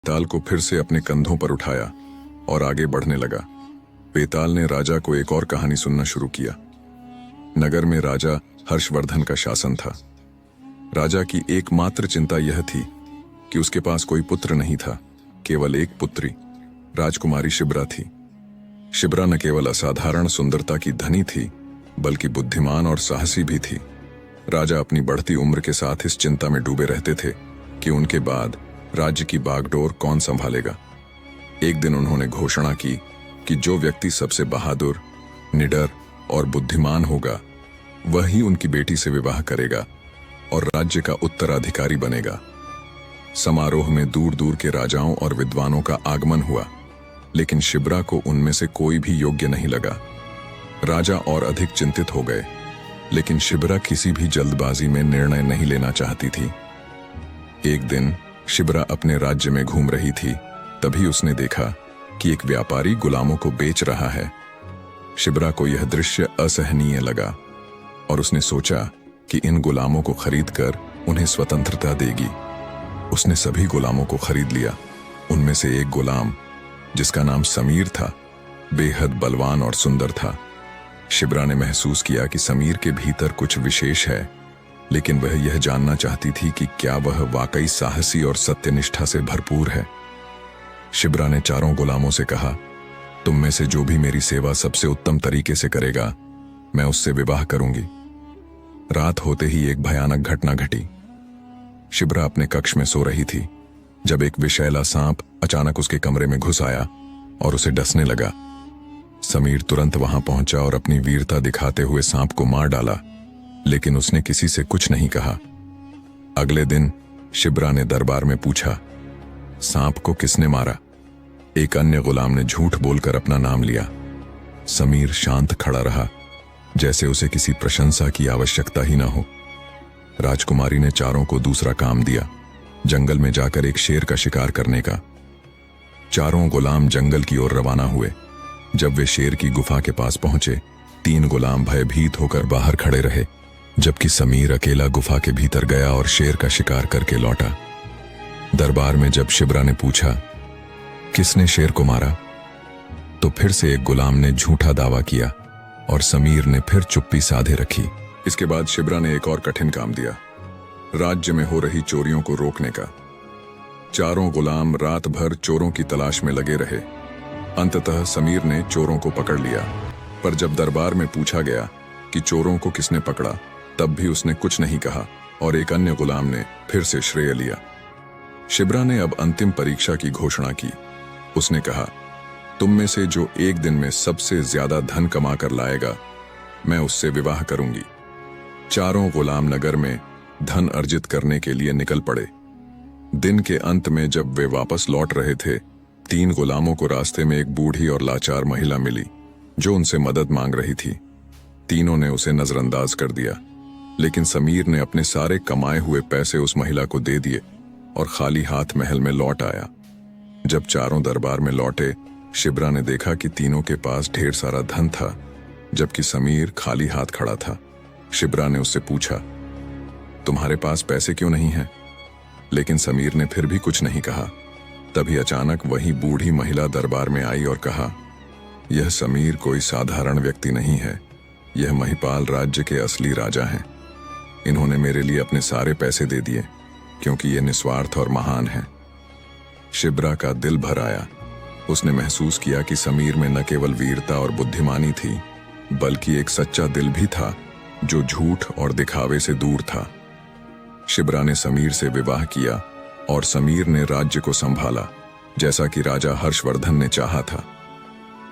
बेताल को फिर से अपने कंधों पर उठाया और आगे बढ़ने लगा। बेताल ने राजा को एक और कहानी सुनना शुरू किया। नगर में राजा हर्षवर्धन का शासन था। राजा की एकमात्र चिंता यह थी कि उसके पास कोई पुत्र नहीं था, केवल एक पुत्री राजकुमारी शिब्रा थी। शिब्रा न केवल असाधारण सुंदरता की धनी थी, बल्कि बुद्धिमान और साहसी भी थी। राजा अपनी बढ़ती उम्र के साथ इस चिंता में डूबे रहते थे कि उनके बाद राज्य की बागडोर कौन संभालेगा। एक दिन उन्होंने घोषणा की कि जो व्यक्ति सबसे बहादुर, निडर और बुद्धिमान होगा, वही उनकी बेटी से विवाह करेगा और राज्य का उत्तराधिकारी बनेगा। समारोह में दूर दूर के राजाओं और विद्वानों का आगमन हुआ, लेकिन शिब्रा को उनमें से कोई भी योग्य नहीं लगा। राजा और अधिक चिंतित हो गए, लेकिन शिब्रा किसी भी जल्दबाजी में निर्णय नहीं लेना चाहती थी। एक दिन शिब्रा अपने राज्य में घूम रही थी, तभी उसने देखा कि एक व्यापारी गुलामों को बेच रहा है। शिब्रा को यह दृश्य असहनीय लगा और उसने सोचा कि इन गुलामों को खरीदकर उन्हें स्वतंत्रता देगी। उसने सभी गुलामों को खरीद लिया। उनमें से एक गुलाम, जिसका नाम समीर था, बेहद बलवान और सुंदर था। शिब्रा ने महसूस किया कि समीर के भीतर कुछ विशेष है, लेकिन वह यह जानना चाहती थी कि क्या वह वाकई साहसी और सत्यनिष्ठा से भरपूर है। शिब्रा ने चारों गुलामों से कहा, तुम में से जो भी मेरी सेवा सबसे उत्तम तरीके से करेगा, मैं उससे विवाह करूंगी। रात होते ही एक भयानक घटना घटी। शिब्रा अपने कक्ष में सो रही थी जब एक विषैला सांप अचानक उसके कमरे में घुस आया और उसे डसने लगा। समीर तुरंत वहां पहुंचा और अपनी वीरता दिखाते हुए सांप को मार डाला, लेकिन उसने किसी से कुछ नहीं कहा। अगले दिन शिब्रा ने दरबार में पूछा, सांप को किसने मारा? एक अन्य गुलाम ने झूठ बोलकर अपना नाम लिया। समीर शांत खड़ा रहा, जैसे उसे किसी प्रशंसा की आवश्यकता ही न हो। राजकुमारी ने चारों को दूसरा काम दिया, जंगल में जाकर एक शेर का शिकार करने का। चारों गुलाम जंगल की ओर रवाना हुए। जब वे शेर की गुफा के पास पहुंचे, 3 गुलाम भयभीत होकर बाहर खड़े रहे, जबकि समीर अकेला गुफा के भीतर गया और शेर का शिकार करके लौटा। दरबार में जब शिब्रा ने पूछा, किसने शेर को मारा, तो फिर से एक गुलाम ने झूठा दावा किया और समीर ने फिर चुप्पी साधे रखी। इसके बाद शिब्रा ने एक और कठिन काम दिया, राज्य में हो रही चोरियों को रोकने का। चारों गुलाम रात भर चोरों की तलाश में लगे रहे। अंततः समीर ने चोरों को पकड़ लिया, पर जब दरबार में पूछा गया कि चोरों को किसने पकड़ा, तब भी उसने कुछ नहीं कहा और एक अन्य गुलाम ने फिर से श्रेय लिया। शिब्रा ने अब अंतिम परीक्षा की घोषणा की। उसने कहा, तुम में से जो एक दिन में सबसे ज्यादा धन कमा कर लाएगा, मैं उससे विवाह करूंगी। चारों गुलाम नगर में धन अर्जित करने के लिए निकल पड़े। दिन के अंत में जब वे वापस लौट रहे थे, 3 गुलामों को रास्ते में एक बूढ़ी और लाचार महिला मिली, जो उनसे मदद मांग रही थी। तीनों ने उसे नजरअंदाज कर दिया, लेकिन समीर ने अपने सारे कमाए हुए पैसे उस महिला को दे दिए और खाली हाथ महल में लौट आया। जब चारों दरबार में लौटे, शिब्रा ने देखा कि तीनों के पास ढेर सारा धन था, जबकि समीर खाली हाथ खड़ा था। शिब्रा ने उससे पूछा, तुम्हारे पास पैसे क्यों नहीं हैं? लेकिन समीर ने फिर भी कुछ नहीं कहा। तभी अचानक वही बूढ़ी महिला दरबार में आई और कहा, यह समीर कोई साधारण व्यक्ति नहीं है, यह महिपाल राज्य के असली राजा हैं। इन्होंने मेरे लिए अपने सारे पैसे दे दिए, क्योंकि ये निस्वार्थ और महान हैं। शिब्रा का दिल भर आया। उसने महसूस किया कि समीर में न केवल वीरता और बुद्धिमानी थी, बल्कि एक सच्चा दिल भी था जो झूठ और दिखावे से दूर था। शिब्रा ने समीर से विवाह किया और समीर ने राज्य को संभाला, जैसा कि राजा हर्षवर्धन ने चाहा था।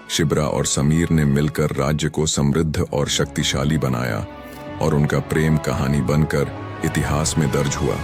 शिब्रा और समीर ने मिलकर राज्य को समृद्ध और शक्तिशाली बनाया और उनका प्रेम कहानी बनकर इतिहास में दर्ज हुआ।